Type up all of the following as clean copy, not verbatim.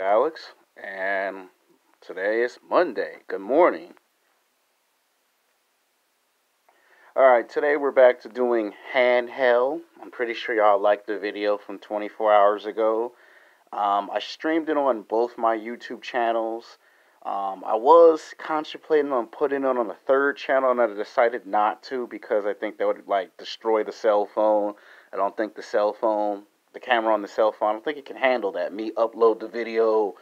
Alex, and today is Monday. Good morning. Alright, today we're back to doing handheld. I'm pretty sure y'all liked the video from 24 hours ago. I streamed it on both my YouTube channels. I was contemplating on putting it on a third channel, and I decided not to because I think that would destroy the cell phone. I don't think the camera on the cell phone, I don't think it can handle that. Me upload the video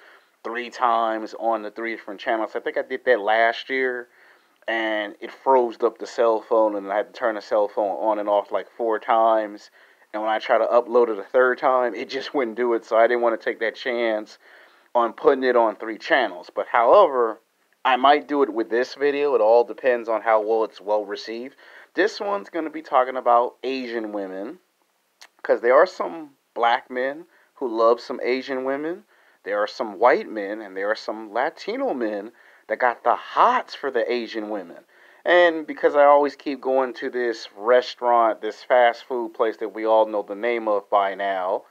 3 times on the 3 different channels. I think I did that last year, and it froze up the cell phone, and I had to turn the cell phone on and off like 4 times. And when I tried to upload it a third time, it just wouldn't do it. So I didn't want to take that chance on putting it on 3 channels. But however, I might do it with this video. It all depends on how well it's well received. This one's going to be talking about Asian women, because there are some black men who love some Asian women. There are some white men, and there are some Latino men that got the hots for the Asian women. And because I always keep going to this restaurant, this fast food place that we all know the name of by now,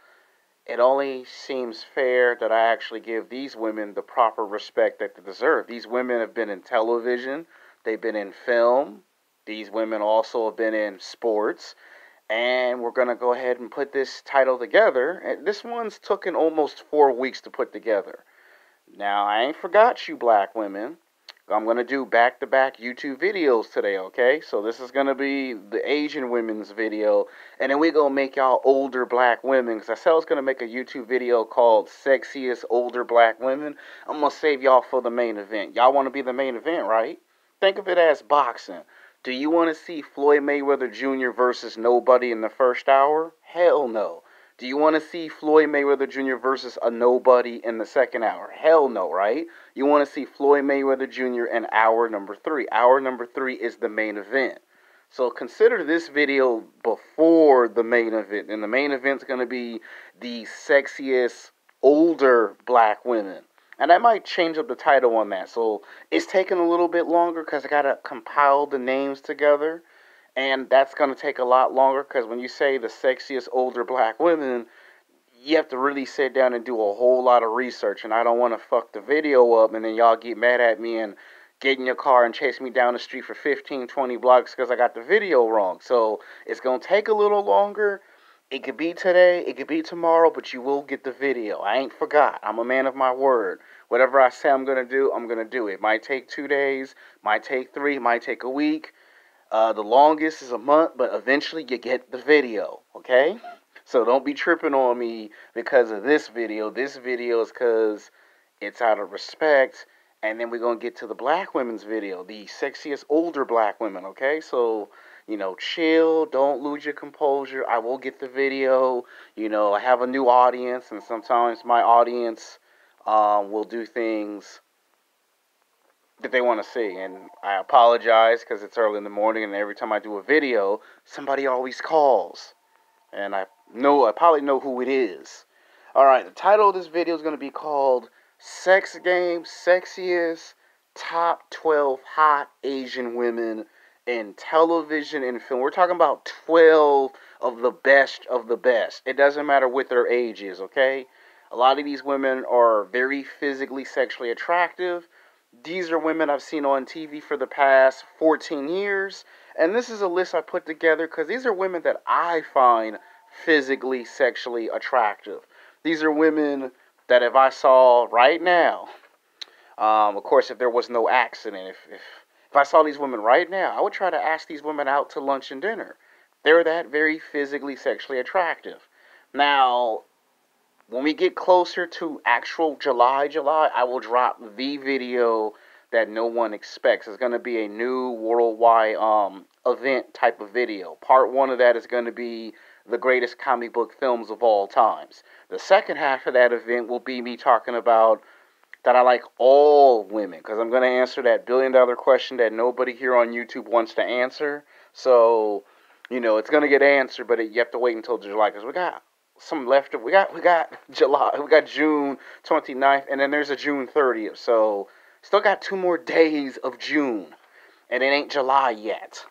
it only seems fair that I actually give these women the proper respect that they deserve. These women have been in television, they've been in film, these women also have been in sports, and we're going to go ahead and put this title together. And this one's taken almost 4 weeks to put together. Now, I ain't forgot you black women. I'm going to do back-to-back YouTube videos today, okay? So this is going to be the Asian women's video, and then we're going to make y'all older black women, because I said I was going to make a YouTube video called Sexiest Older Black Women. I'm going to save y'all for the main event. Y'all want to be the main event, right? Think of it as boxing. Do you want to see Floyd Mayweather Jr. versus nobody in the first hour? Hell no. Do you want to see Floyd Mayweather Jr. versus a nobody in the second hour? Hell no, right? You want to see Floyd Mayweather Jr. in hour number 3. Hour number 3 is the main event. So consider this video before the main event. And the main event is going to be the sexiest older black women. And I might change up the title on that. So it's taking a little bit longer because I got to compile the names together. And that's going to take a lot longer because when you say the sexiest older black women, you have to really sit down and do a whole lot of research. And I don't want to fuck the video up and then y'all get mad at me and get in your car and chase me down the street for 15, 20 blocks because I got the video wrong. So it's going to take a little longer. It could be today, it could be tomorrow, but you will get the video. I ain't forgot. I'm a man of my word. Whatever I say I'm going to do, I'm going to do. It might take 2 days, might take 3, might take a week. The longest is a month, but eventually you get the video, okay? So don't be tripping on me because of this video. This video is because it's out of respect. And then we're going to get to the black women's video, the sexiest older black women, okay? So, chill, don't lose your composure. I will get the video. I have a new audience, and sometimes my audience will do things that they want to see, and I apologize because it's early in the morning, and every time I do a video, somebody always calls, and I probably know who it is. Alright, the title of this video is going to be called Sex Game Sexiest Top 12 Hot Asian Women in Television and Film. We're talking about 12 of the best of the best. It doesn't matter what their age is, okay? A lot of these women are very physically, sexually attractive. These are women I've seen on TV for the past 14 years. And this is a list I put together because these are women that I find physically, sexually attractive. These are women that if I saw right now, of course, if there was no accident, if I saw these women right now, I would try to ask these women out to lunch and dinner. They're that very physically, sexually attractive. Now, when we get closer to actual July, I will drop the video that no one expects. It's going to be a new worldwide event type of video. Part 1 of that is going to be the greatest comic book films of all times. The second half of that event will be me talking about that I like all women, because I'm going to answer that billion-dollar question that nobody here on YouTube wants to answer. So, it's going to get answered, but you have to wait until July, because we got some left. We got July, we got June 29th, and then there's a June 30th. So still got 2 more days of June, and it ain't July yet.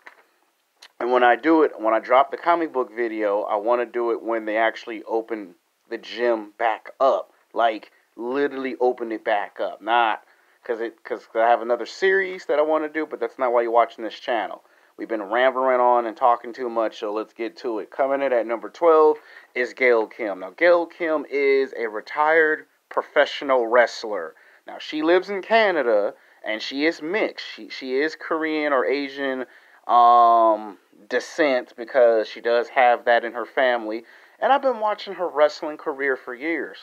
And when I drop the comic book video, I want to do it when they actually open the gym back up, like literally opened it back up. Not because I have another series that I want to do, but that's not why you're watching this channel. We've been rambling on and talking too much, so let's get to it. Coming in at number 12 is Yeoh Kim. Now, Yeoh Kim is a retired professional wrestler. Now, she lives in Canada, and she is mixed. She is Korean or Asian descent, because she does have that in her family. And I've been watching her wrestling career for years.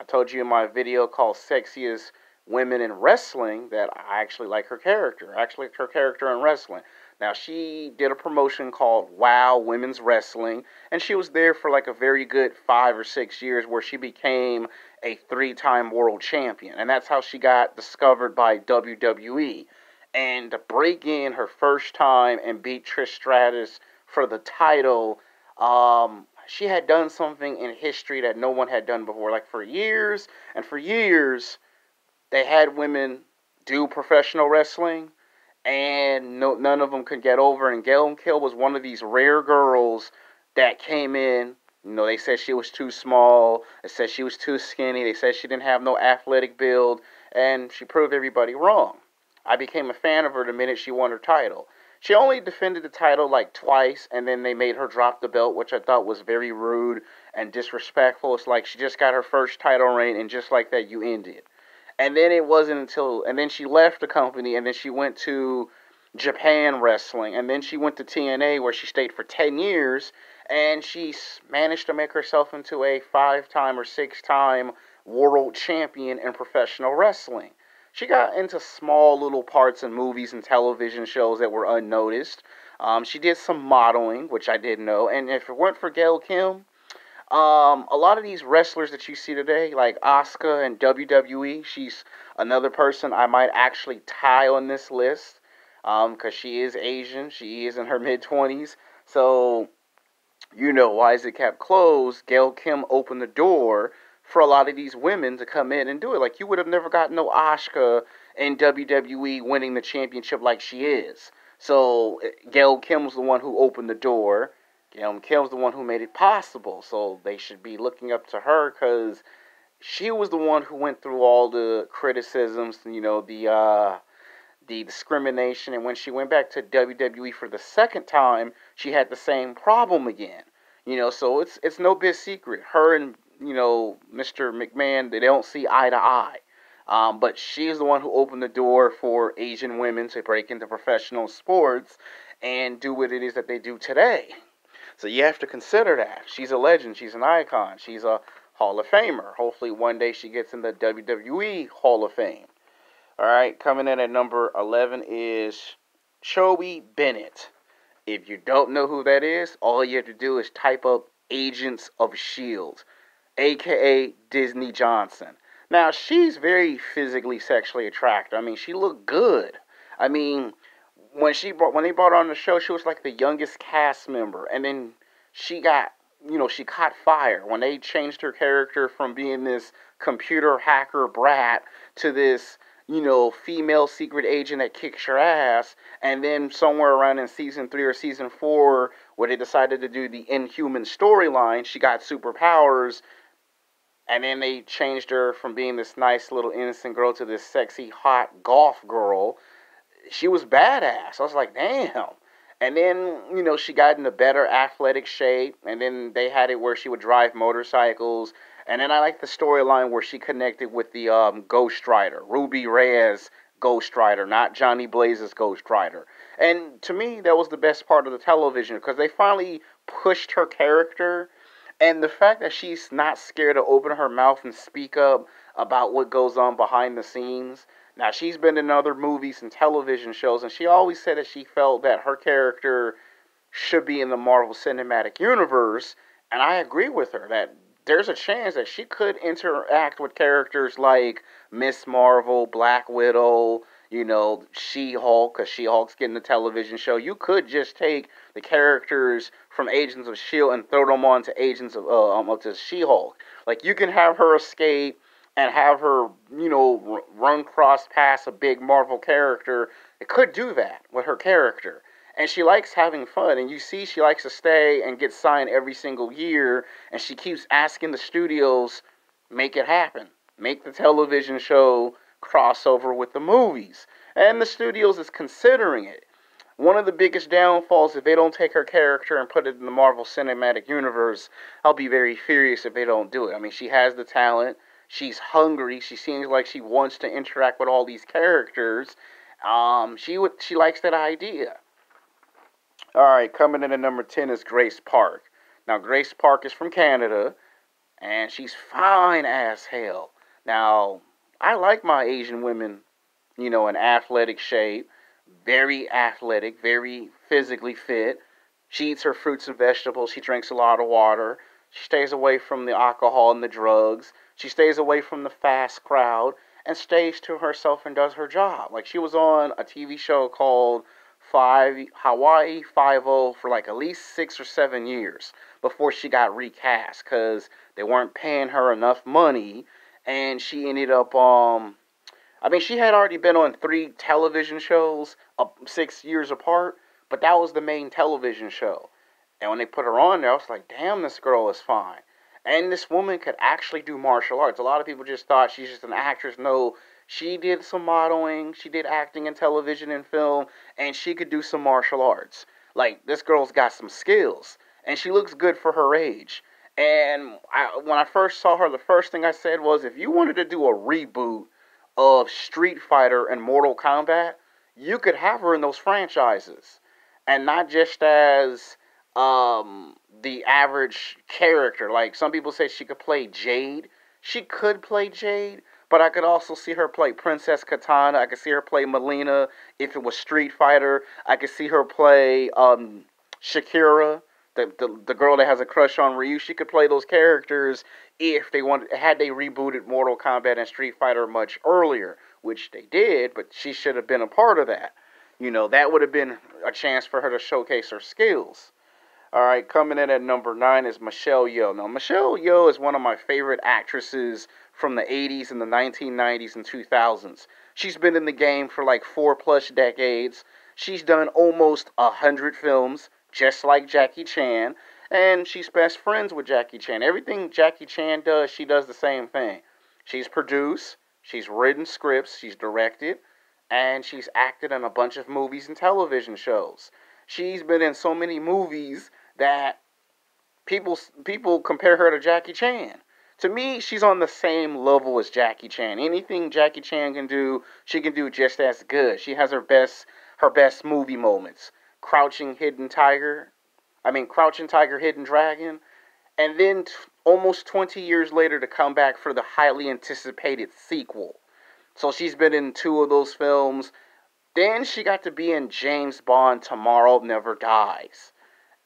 I told you in my video called Sexiest Women in Wrestling that I actually like her character. I actually like her character in wrestling. Now, she did a promotion called WOW Women's Wrestling, and she was there for like a very good 5 or 6 years, where she became a 3-time world champion. And that's how she got discovered by WWE. And to break in her first time and beat Trish Stratus for the title, she had done something in history that no one had done before. Like, for years and for years, they had women do professional wrestling, and none of them could get over. And Yeoh Kim was one of these rare girls that came in. You know, they said she was too small. They said she was too skinny. They said she didn't have no athletic build. And she proved everybody wrong. I became a fan of her the minute she won her title. She only defended the title like twice, and then they made her drop the belt, which I thought was very rude and disrespectful. It's like she just got her first title reign, and just like that, you end it. And then it wasn't until, and then she left the company, and then she went to Japan Wrestling, and then she went to TNA, where she stayed for 10 years, and she managed to make herself into a 5-time or 6-time world champion in professional wrestling. She got into small little parts in movies and television shows that were unnoticed. She did some modeling, which I didn't know, and if it weren't for Yeoh Kim, a lot of these wrestlers that you see today, like Asuka and WWE, she's another person I might actually tie on this list, because she is Asian. She is in her mid-20s. So, you know, why is it kept closed? Yeoh Kim opened the door for a lot of these women to come in and do it. Like, you would have never gotten no Asuka in WWE winning the championship like she is. So, Yeoh Kim was the one who opened the door. Yeoh Kim's the one who made it possible, so they should be looking up to her, because she was the one who went through all the criticisms, you know, the discrimination, and when she went back to WWE for the second time, she had the same problem again. You know, so it's no big secret. Her and, you know, Mr. McMahon, they don't see eye to eye. But she's the one who opened the door for Asian women to break into professional sports and do what it is that they do today. So you have to consider that. She's a legend. She's an icon. She's a Hall of Famer. Hopefully one day she gets in the WWE Hall of Fame. Alright, coming in at number 11 is Chloe Bennet. If you don't know who that is, all you have to do is type up Agents of S.H.I.E.L.D., a.k.a. Disney Johnson. Now, she's very physically sexually attractive. I mean, she looked good. I mean, when they brought her on the show, she was like the youngest cast member. And then she got, you know, she caught fire when they changed her character from being this computer hacker brat to this, you know, female secret agent that kicks your ass. And then somewhere around in season 3 or season 4, where they decided to do the Inhuman storyline, she got superpowers. And then they changed her from being this nice little innocent girl to this sexy, hot golf girl. She was badass. I was like, damn. And then, you know, she got into better athletic shape. And then they had it where she would drive motorcycles. And then I like the storyline where she connected with the Ghost Rider, Ruby Reyes Ghost Rider, not Johnny Blaze's Ghost Rider. And to me, that was the best part of the television, because they finally pushed her character. And the fact that she's not scared to open her mouth and speak up about what goes on behind the scenes. Now, she's been in other movies and television shows, and she always said that she felt that her character should be in the Marvel Cinematic Universe. And I agree with her that there's a chance that she could interact with characters like Miss Marvel, Black Widow, you know, She-Hulk, because She-Hulk's getting a television show. You could just take the characters from Agents of S.H.I.E.L.D. and throw them on to Agents of to She-Hulk. Like, you can have her escape and have her, you know, run cross past a big Marvel character. It could do that with her character. And she likes having fun. And you see she likes to stay and get signed every single year. And she keeps asking the studios, make it happen. make the television show crossover with the movies. And the studios is considering it. One of the biggest downfalls, if they don't take her character and put it in the Marvel Cinematic Universe, I'll be very furious if they don't do it. I mean, she has the talent. She's hungry. She seems like she wants to interact with all these characters. She likes that idea. All right, coming in at number 10 is Grace Park. Now, Grace Park is from Canada, and she's fine as hell. Now, I like my Asian women, in athletic shape, very athletic, very physically fit. She eats her fruits and vegetables. She drinks a lot of water. She stays away from the alcohol and the drugs. She stays away from the fast crowd and stays to herself and does her job. Like, she was on a TV show called Hawaii Five-0 for like at least 6 or 7 years before she got recast because they weren't paying her enough money, and she ended up she had already been on 3 television shows 6 years apart, but that was the main television show. And when they put her on there, I was like, damn, this girl is fine. And this woman could actually do martial arts. A lot of people just thought she's just an actress. No, she did some modeling, she did acting in television and film, and she could do some martial arts. Like, this girl's got some skills, and she looks good for her age. And when I first saw her, the first thing I said was, if you wanted to do a reboot of Street Fighter and Mortal Kombat, you could have her in those franchises. And not just as the average character. Like, some people say she could play Jade. She could play Jade, but I could also see her play Princess Katana. I could see her play Melina if it was Street Fighter. I could see her play Shakira, the girl that has a crush on Ryu. She could play those characters if they had they rebooted Mortal Kombat and Street Fighter much earlier, which they did, but she should have been a part of that. That would have been a chance for her to showcase her skills. All right, coming in at number 9 is Michelle Yeoh. Now, Michelle Yeoh is one of my favorite actresses from the 80s and the 1990s and 2000s. She's been in the game for like 4+ decades. She's done almost 100 films, just like Jackie Chan, and she's best friends with Jackie Chan. Everything Jackie Chan does, she does the same thing. She's produced, she's written scripts, she's directed, and she's acted in a bunch of movies and television shows. She's been in so many movies that people compare her to Jackie Chan. To me, she's on the same level as Jackie Chan. Anything Jackie Chan can do, she can do just as good. She has her best movie moments. Crouching Tiger, Hidden Dragon, and then almost 20 years later to come back for the highly anticipated sequel. So she's been in 2 of those films. Then she got to be in James Bond Tomorrow Never Dies.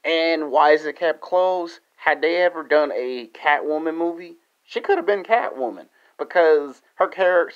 And why is it kept closed? Had they ever done a Catwoman movie, she could have been Catwoman because her character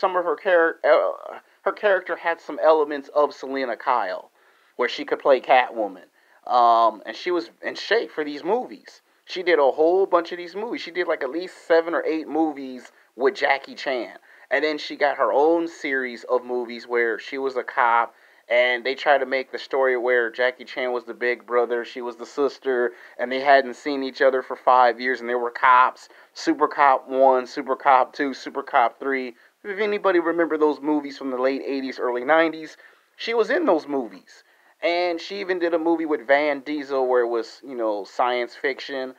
had some elements of Selena Kyle, where she could play Catwoman. And she was in shape for these movies. She did a whole bunch of these movies. She did like at least 7 or 8 movies with Jackie Chan. And then she got her own series of movies where she was a cop, and they tried to make the story where Jackie Chan was the big brother, she was the sister, and they hadn't seen each other for 5 years, and they were cops. Super Cop 1, Super Cop 2, Super Cop 3. If anybody remember those movies from the late 80s, early 90s, she was in those movies. And she even did a movie with Van Diesel where it was, science fiction.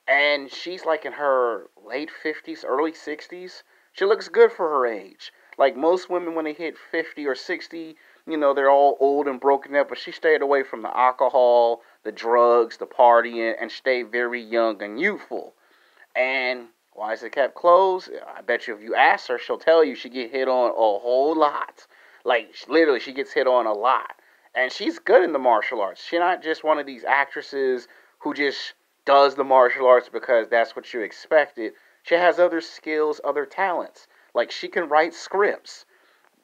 And she's like in her late 50s, early 60s. She looks good for her age. Like most women when they hit 50 or 60, they're all old and broken up. But she stayed away from the alcohol, the drugs, the partying, and stayed very young and youthful. And why is it kept closed? I bet you if you ask her, she'll tell you she get hit on a whole lot. Like, literally, she gets hit on a lot. And she's good in the martial arts. She's not just one of these actresses who just does the martial arts because that's what you expected. She has other skills, other talents. Like, she can write scripts.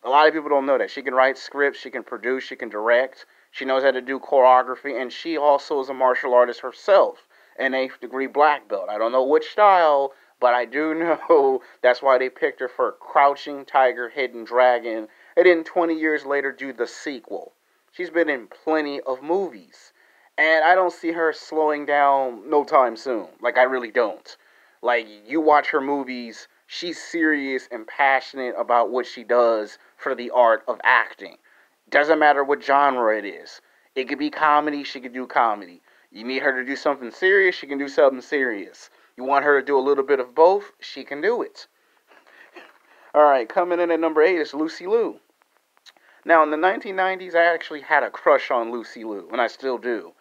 A lot of people don't know that. She can write scripts, she can produce, she can direct. She knows how to do choreography, and she also is a martial artist herself. An 8th degree black belt. I don't know which style, but I do know that's why they picked her for Crouching Tiger, Hidden Dragon, and then 20 years later do the sequel. She's been in plenty of movies. And I don't see her slowing down no time soon. Like, I really don't. Like, you watch her movies, she's serious and passionate about what she does for the art of acting. Doesn't matter what genre it is. It could be comedy, she could do comedy. You need her to do something serious, she can do something serious. You want her to do a little bit of both, she can do it. Alright, coming in at number 8 is Lucy Liu. Now, in the 1990s, I actually had a crush on Lucy Liu, and I still do,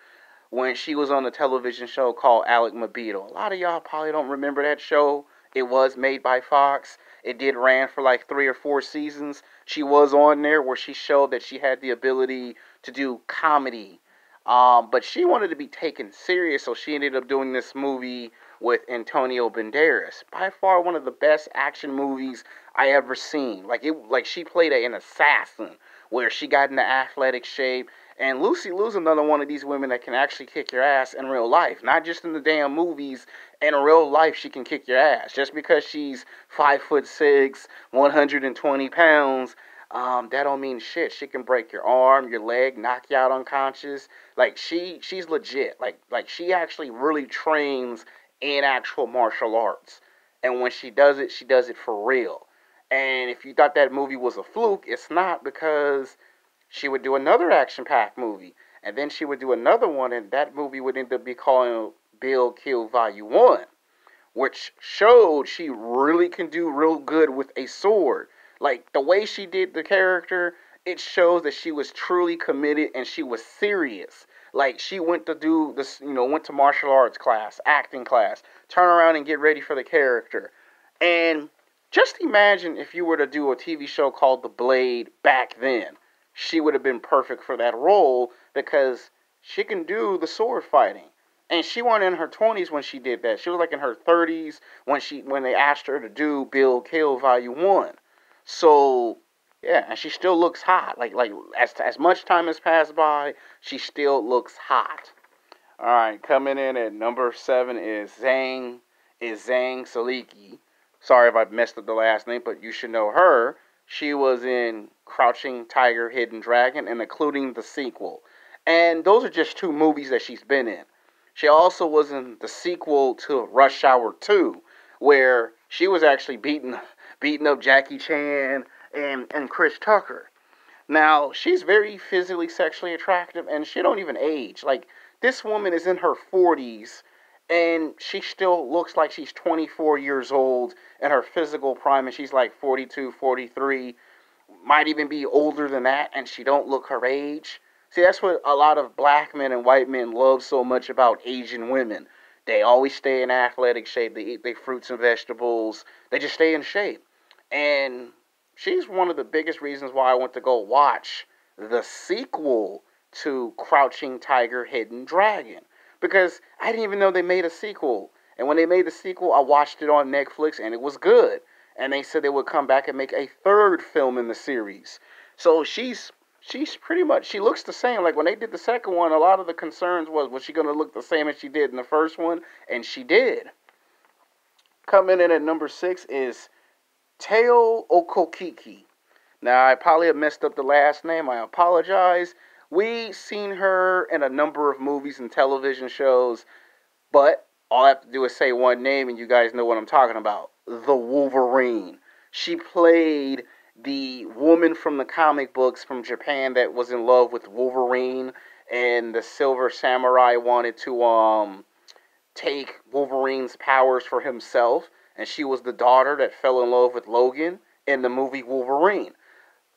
when she was on the television show called Alec Mobito. A lot of y'all probably don't remember that show. It was made by Fox. It did ran for like 3 or 4 seasons. She was on there where she showed that she had the ability to do comedy. But she wanted to be taken serious, so she ended up doing this movie with Antonio Banderas. By far one of the best action movies I ever seen. Like she played an assassin where she got into athletic shape. And Lucy Liu's another one of these women that can actually kick your ass in real life. Not just in the damn movies. In real life, she can kick your ass. Just because she's 5'6", 120 pounds, that don't mean shit. She can break your arm, your leg, knock you out unconscious. Like, she's legit. Like she actually really trains in actual martial arts. And when she does it for real. And if you thought that movie was a fluke, it's not, because she would do another action-packed movie. And then she would do another one, and that movie would end up be called Bill Kill Volume 1. Which showed she really can do real good with a sword. Like, the way she did the character, it shows that she was truly committed and she was serious. Like, she went to do this, went to martial arts class, acting class, turn around and get ready for the character. And just imagine if you were to do a TV show called The Blade back then. She would have been perfect for that role because she can do the sword fighting. And she wasn't in her 20s when she did that. She was like in her 30s when they asked her to do Bill Kill Volume 1. So, yeah, and she still looks hot. Like as much time has passed by, she still looks hot. Alright, coming in at number 7 is Zhang Ziyl. Sorry if I messed up the last name, but you should know her. She was in Crouching Tiger, Hidden Dragon, and including the sequel. And those are just 2 movies that she's been in. She also was in the sequel to Rush Hour 2, where she was actually beating up Jackie Chan and Chris Tucker. Now, she's very physically, sexually attractive, and she don't even age. Like, this woman is in her 40s, and she still looks like she's 24 years old in her physical prime, and she's like 42, 43, might even be older than that, and she don't look her age. See, that's what a lot of black men and white men love so much about Asian women. They always stay in athletic shape. They eat their fruits and vegetables. They just stay in shape. And she's one of the biggest reasons why I went to go watch the sequel to Crouching Tiger, Hidden Dragon. Because I didn't even know they made a sequel. And when they made the sequel, I watched it on Netflix, and it was good. And they said they would come back and make a 3rd film in the series. So she's pretty much, she looks the same. Like, when they did the second one, a lot of the concerns was she going to look the same as she did in the first one? And she did. Coming in at number 6 is Tao Okamoto. Now, I probably have messed up the last name. I apologize. We seen her in a number of movies and television shows, but all I have to do is say one name and you guys know what I'm talking about. The Wolverine. She played the woman from the comic books from Japan that was in love with Wolverine, and the Silver Samurai wanted to take Wolverine's powers for himself, and she was the daughter that fell in love with Logan in the movie Wolverine.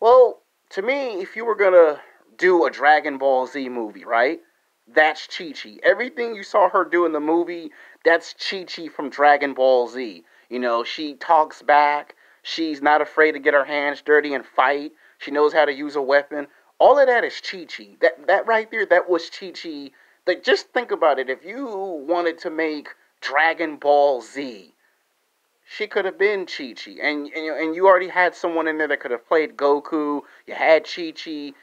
Well, to me, if you were gonna do a Dragon Ball Z movie, right? That's Chi-Chi. Everything you saw her do in the movie, that's Chi-Chi from Dragon Ball Z. She talks back. She's not afraid to get her hands dirty and fight. She knows how to use a weapon. All of that is Chi-Chi. That right there, that was Chi-Chi. Like, just think about it. If you wanted to make Dragon Ball Z, she could have been Chi-Chi. And you already had someone in there that could have played Goku. You had Chi-Chi.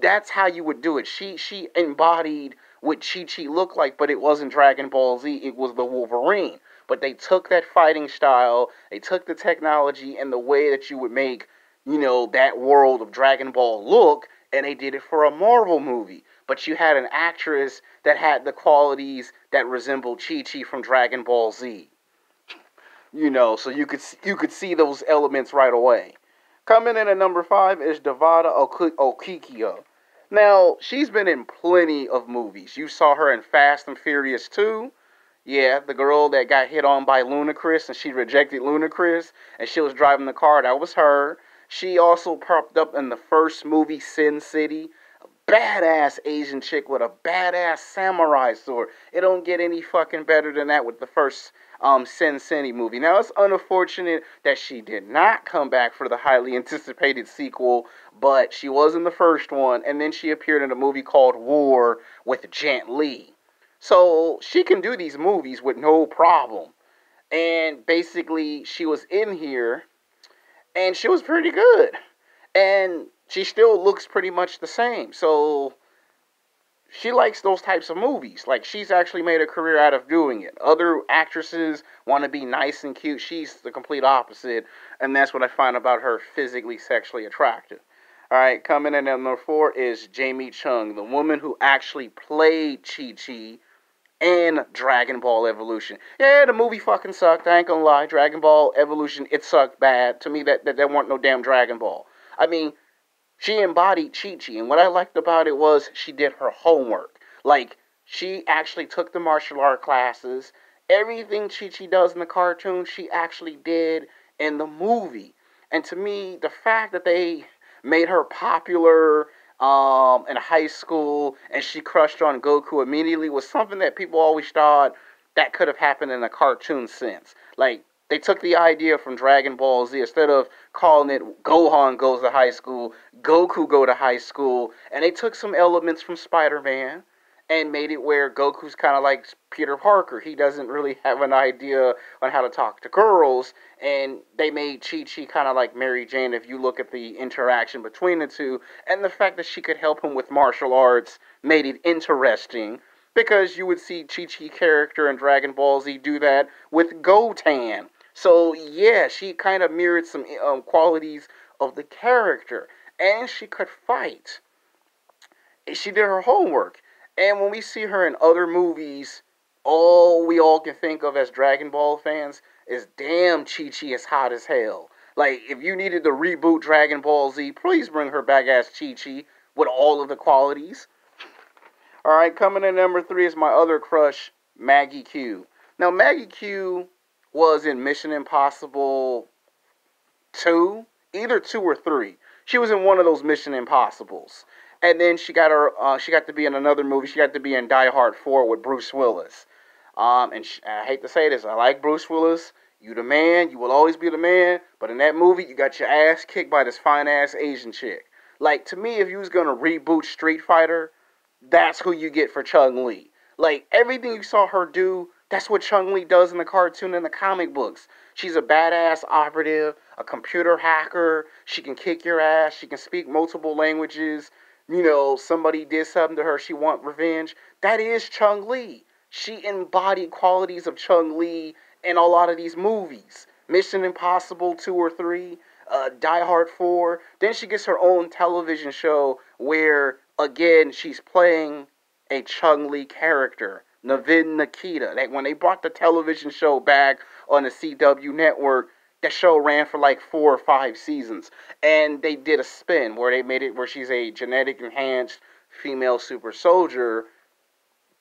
That's how you would do it. She embodied what Chi-Chi looked like, but it wasn't Dragon Ball Z. It was the Wolverine. But they took that fighting style, they took the technology and the way that you would make, that world of Dragon Ball look, and they did it for a Marvel movie. But you had an actress that had the qualities that resembled Chi-Chi from Dragon Ball Z. So you could see those elements right away. Coming in at number 5 is Devon Aoki. Now, she's been in plenty of movies. You saw her in Fast and Furious 2. Yeah, the girl that got hit on by Ludacris and she rejected Ludacris and she was driving the car. That was her. She also popped up in the first movie, Sin City. A badass Asian chick with a badass samurai sword. It don't get any fucking better than that with the first Sin City movie. Now, it's unfortunate that she did not come back for the highly anticipated sequel, but she was in the first one, and then she appeared in a movie called War with Jet Li. So she can do these movies with no problem. And basically, she was in here, and she was pretty good. And she still looks pretty much the same. So she likes those types of movies. Like, she's actually made a career out of doing it. Other actresses want to be nice and cute. She's the complete opposite. And that's what I find about her physically, sexually attractive. Alright, coming in at number 4 is Jamie Chung, the woman who actually played Chi-Chi and Dragon Ball Evolution. Yeah, the movie fucking sucked. I ain't gonna lie. Dragon Ball Evolution, it sucked bad. To me, that weren't no damn Dragon Ball. I mean, she embodied Chi-Chi, and what I liked about it was she did her homework. Like, she actually took the martial art classes. Everything Chi-Chi does in the cartoon, she actually did in the movie. And to me, the fact that they made her popular in high school and she crushed on Goku immediately was something that people always thought that could have happened in a cartoon sense. Like, they took the idea from Dragon Ball Z. Instead of calling it Gohan goes to high school, Goku go to high school, and they took some elements from Spider-Man and made it where Goku's kind of like Peter Parker. He doesn't really have an idea on how to talk to girls, and they made Chi-Chi kind of like Mary Jane if you look at the interaction between the two, and the fact that she could help him with martial arts made it interesting, because you would see Chi-Chi character in Dragon Ball Z do that with Goten. So yeah, she kind of mirrored some qualities of the character, and she could fight. She did her homework. And when we see her in other movies, all we all can think of as Dragon Ball fans is, damn, Chi-Chi is hot as hell. Like, if you needed to reboot Dragon Ball Z, please bring her back as Chi-Chi with all of the qualities. Alright, coming in number 3 is my other crush, Maggie Q. Now, Maggie Q was in Mission Impossible 2, either 2 or 3. She was in one of those Mission Impossibles. And then she got to be in another movie. She got to be in Die Hard 4 with Bruce Willis. I hate to say this, I like Bruce Willis. You the man, you will always be the man. But in that movie, you got your ass kicked by this fine-ass Asian chick. Like, to me, if you was going to reboot Street Fighter, that's who you get for Chung-Li. Like, everything you saw her do, that's what Chung-Li does in the cartoon and the comic books. She's a badass operative, a computer hacker. She can kick your ass. She can speak multiple languages. Somebody did something to her, she want revenge. That is Chung-Li. She embodied qualities of Chung-Li in a lot of these movies. Mission Impossible 2 or 3, Die Hard 4. Then she gets her own television show where, again, she's playing a Chung-Li character, Nawen Nikita. When they brought the television show back on the CW network, that show ran for like 4 or 5 seasons. And they did a spin where they made it where she's a genetic enhanced female super soldier.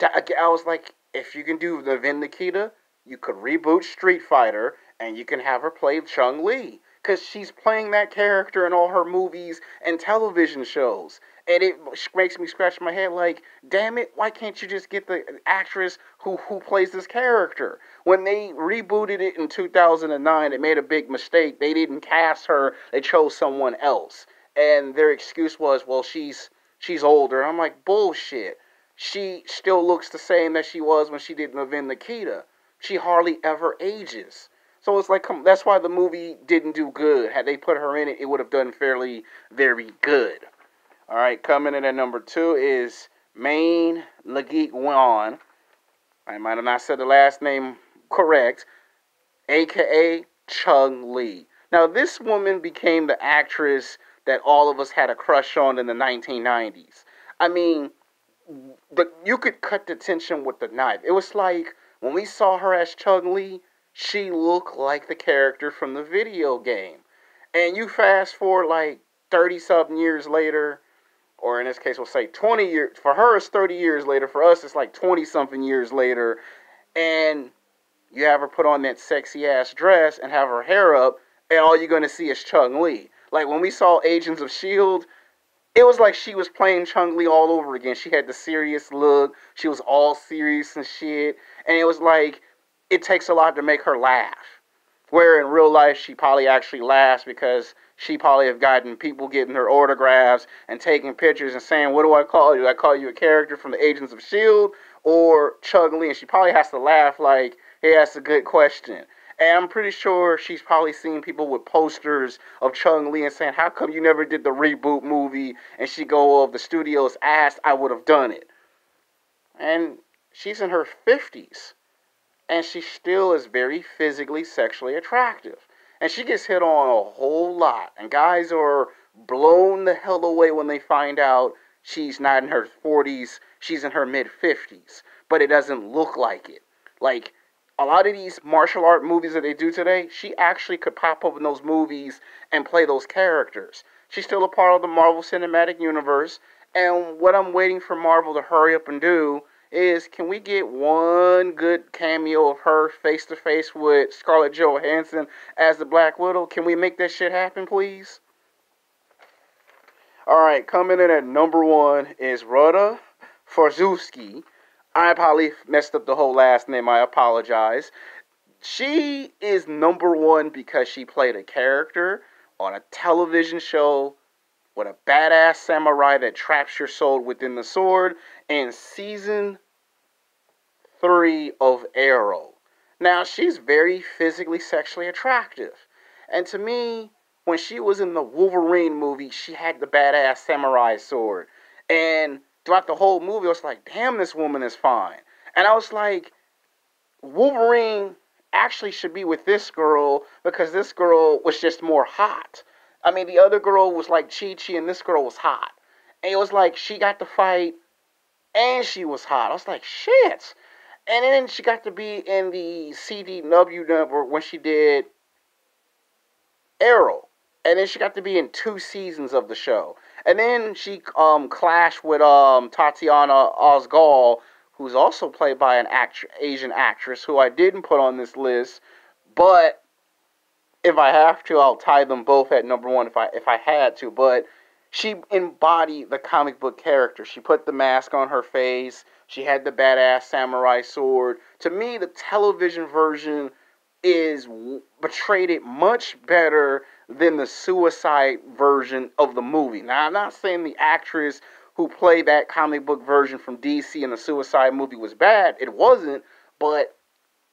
I was like, if you can do the Vin Nikita, you could reboot Street Fighter and you can have her play Chung-Li. Because she's playing that character in all her movies and television shows. And it makes me scratch my head like, damn it, why can't you just get the actress who plays this character? When they rebooted it in 2009, it made a big mistake. They didn't cast her, they chose someone else. And their excuse was, well, she's older. I'm like, bullshit. She still looks the same as she was when she did Nawen Nikita. She hardly ever ages. So it's like, that's why the movie didn't do good. Had they put her in it, it would have done fairly, very good. Alright, coming in at number 2 is Ming Wan. I might have not said the last name correct. A.K.A. Chung-Li. Now, this woman became the actress that all of us had a crush on in the 1990s. I mean, you could cut the tension with the knife. It was like, when we saw her as Chung-Li, she looked like the character from the video game. And you fast forward like 30-something years later, or in this case, we'll say 20 years. For her, it's 30 years later. For us, it's like 20-something years later. And you have her put on that sexy-ass dress and have her hair up, and all you're going to see is Chung Li. Like, when we saw Agents of S.H.I.E.L.D., it was like she was playing Chung Li all over again. She had the serious look. She was all serious and shit. And it was like, it takes a lot to make her laugh. Where in real life, she probably actually laughs because she probably have gotten people getting her autographs and taking pictures and saying, what do I call you? Do I call you a character from the Agents of S.H.I.E.L.D. or Chung Li? And she probably has to laugh like, hey, that's a good question. And I'm pretty sure she's probably seen people with posters of Chung Li and saying, how come you never did the reboot movie? And she go, well, if the studios asked, I would have done it. And she's in her 50s. And she still is very physically, sexually attractive. And she gets hit on a whole lot. And guys are blown the hell away when they find out she's not in her 40s, she's in her mid-50s. But it doesn't look like it. Like, a lot of these martial art movies that they do today, she actually could pop up in those movies and play those characters. She's still a part of the Marvel Cinematic Universe. And what I'm waiting for Marvel to hurry up and do is, can we get one good cameo of her face-to-face with Scarlett Johansson as the Black Widow? Can we make that shit happen, please? Alright, coming in at number 1 is Ruda Farzowski. I probably messed up the whole last name, I apologize. She is number 1 because she played a character on a television show with a badass samurai that traps your soul within the sword in season 3 of Arrow. Now, she's very physically, sexually attractive. And to me, when she was in the Wolverine movie, she had the badass samurai sword. And throughout the whole movie, I was like, damn, this woman is fine. And I was like, Wolverine actually should be with this girl because this girl was just more hot. I mean, the other girl was like Chi-Chi and this girl was hot. And it was like she got to fight and she was hot. I was like, shit. And then she got to be in the CW network when she did Arrow. And then she got to be in 2 seasons of the show. And then she clashed with Tatiana Osgal, who's also played by an Asian actress who I didn't put on this list. But if I have to, I'll tie them both at number 1 if I had to. But she embodied the comic book character. She put the mask on her face. She had the badass samurai sword. To me, the television version portrayed it much better than the suicide version of the movie. Now, I'm not saying the actress who played that comic book version from DC in the suicide movie was bad. It wasn't. But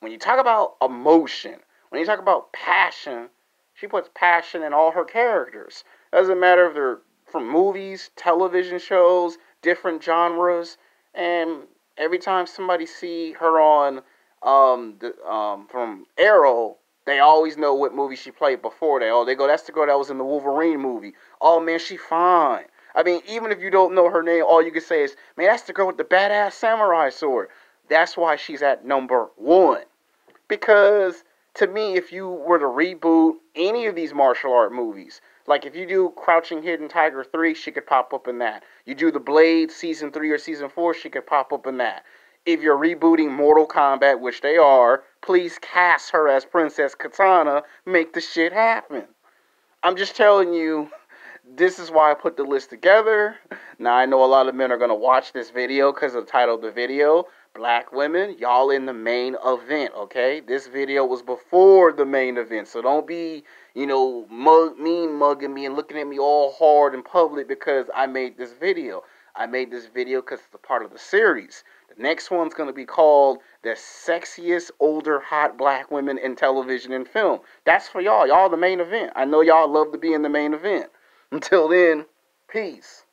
when you talk about emotion, when you talk about passion, she puts passion in all her characters. Doesn't matter if they're from movies, television shows, different genres. And every time somebody see her on from Arrow, they always know what movie she played before that. Oh, they go, that's the girl that was in the Wolverine movie. Oh, man, she fine. I mean, even if you don't know her name, all you can say is, man, that's the girl with the badass samurai sword. That's why she's at number 1. Because, to me, if you were to reboot any of these martial art movies, like if you do Crouching Hidden Tiger 3, she could pop up in that. You do The Blade Season 3 or Season 4, she could pop up in that. If you're rebooting Mortal Kombat, which they are, please cast her as Princess Katana. Make the shit happen. I'm just telling you, this is why I put the list together. Now, I know a lot of men are going to watch this video because of the title of the video. Black women, y'all in the main event, okay? This video was before the main event, so don't be, mean mugging me and looking at me all hard in public because I made this video. I made this video because it's a part of the series. The next one's going to be called The Sexiest Older Hot Black Women in Television and Film. That's for y'all. Y'all the main event. I know y'all love to be in the main event. Until then, peace.